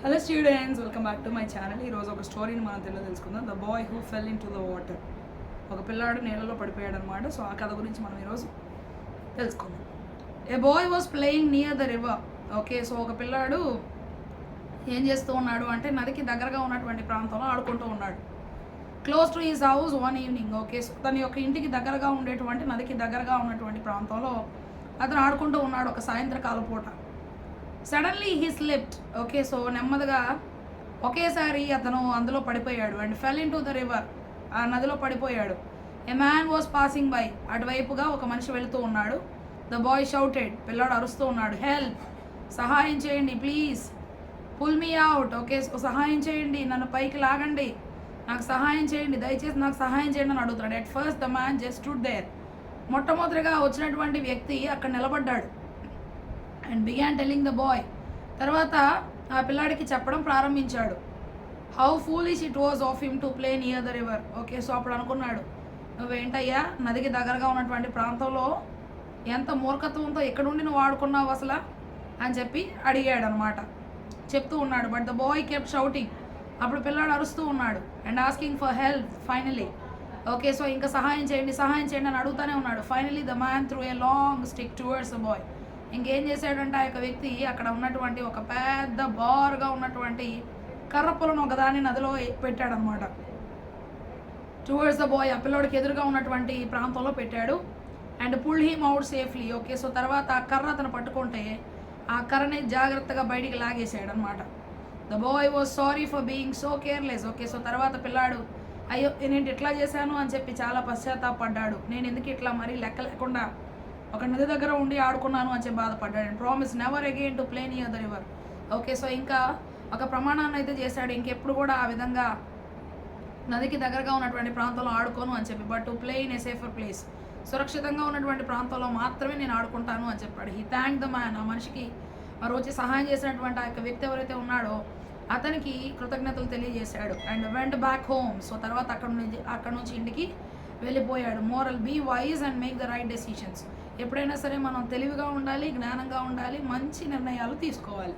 Hello students, welcome back to my channel. ఈరోజు ఒక స్టోరీని మనం తెలుసుకుందాం. The boy who full into the water. ఒక పిల్లాడు నీళ్ళలో పడిపోయాడు అనమాట. సో ఆ కథ గురించి మనం ఈరోజు తెలుసుకుందాం. A boy was playing near the river. Okay, so ఒక పిల్లాడు ఏం చేస్తూ ఉన్నాడు అంటే నదికి దగ్గరగా ఉన్నటువంటి ప్రాంతంలో ఆడుకుంటూ ఉన్నాడు. Close to his house one evening. Okay, so తన యొక్క ఇంటికి దగ్గరగా ఉండేటువంటి నదికి దగ్గరగా ఉన్నటువంటి ప్రాంతంలో అతను ఆడుకుంటూ ఉన్నాడు ఒక సాయంత్రకాల పూట. Suddenly he slipped. Okay, so నెమ్మదిగా ఒకేసారి అతను అందులో పడిపోయాడు. And fell into the river. ఆ నదిలో పడిపోయాడు. A man was passing by. అటువైపుగా ఒక మనిషి వెళుతూ ఉన్నాడు. The boy shouted. పిల్లాడు అరుస్తూ ఉన్నాడు, హెల్ప్, సహాయం చేయండి please, pull me out. Okay, so సహాయం చేయండి, నన్ను పైకి లాగండి, నాకు సహాయం చేయండి, దయచేసి నాకు సహాయం చేయండి అని అడుగుతున్నాడు. At first the man just stood there. మొట్టమొదటిగా వచ్చినటువంటి వ్యక్తి అక్కడ నిలబడ్డాడు. And began telling the boy. తర్వాత ఆ పిల్లాడికి చెప్పడం ప్రారంభించాడు. How foolish it was of him to play near the river. Okay, so అప్పుడు అనుకున్నాడు, నువ్వేంటయ్యా నదికి దగ్గరగా ఉన్నటువంటి ప్రాంతంలో ఎంత మూర్ఖత్వంతో ఎక్కడుండి నువ్వు ఆడుకున్నావు అసలు అని చెప్పి అడిగాడు అనమాట, చెప్తూ ఉన్నాడు. But the boy kept shouting. అప్పుడు పిల్లాడు అరుస్తూ ఉన్నాడు and asking for help finally. Okay, so ఇంకా సహాయం చేయండి సహాయం చేయండి అని అడుగుతూనే ఉన్నాడు. Finally the man through a long stick towards the boy. ఇంకేం చేశాడంటే ఆ యొక్క వ్యక్తి అక్కడ ఉన్నటువంటి ఒక పెద్ద బారుగా ఉన్నటువంటి కర్రపులను ఒకదాన్ని నదిలో పెట్టాడనమాట. టువర్డ్స్ ద బాయ్, ఆ పిల్లోడికి ఎదురుగా ఉన్నటువంటి ప్రాంతంలో పెట్టాడు. And pull him out safely. Okay, so తర్వాత ఆ కర్ర అతను పట్టుకుంటే ఆ కర్రని జాగ్రత్తగా బయటికి లాగేసాడు అనమాట. The boy was sorry for being so careless. Okay, so తర్వాత పిల్లాడు అయ్యో నేను ఇట్లా చేశాను అని చెప్పి చాలా పశ్చాత్తాపడ్డాడు. నేను ఎందుకు ఇట్లా మరీ లెక్క లేకుండా ఒక నది దగ్గర ఉండి ఆడుకున్నాను అని చెప్పి బాధపడ్డాడు. And promise never again to play near the river. Okay, so ఇంకా ఒక ప్రమాణాన్ని అయితే చేశాడు, ఇంకెప్పుడు కూడా ఆ విధంగా నదికి దగ్గరగా ఉన్నటువంటి ప్రాంతంలో ఆడుకోను అని చెప్పి. But to play in a safer place, సురక్షితంగా ఉన్నటువంటి ప్రాంతంలో మాత్రమే నేను ఆడుకుంటాను అని చెప్పాడు. He thank the man. ఆ మనిషికి మరి వచ్చి సహాయం చేసినటువంటి ఆ యొక్క వ్యక్తి ఎవరైతే ఉన్నాడో అతనికి కృతజ్ఞతలు తెలియజేశాడు. And went back home. So తర్వాత అక్కడ నుంచి ఇంటికి వెళ్ళిపోయాడు. Moral, be wise and make the right decisions. ఎప్పుడైనా సరే మనం తెలివిగా ఉండాలి, జ్ఞానంగా ఉండాలి, మంచి నిర్ణయాలు తీసుకోవాలి.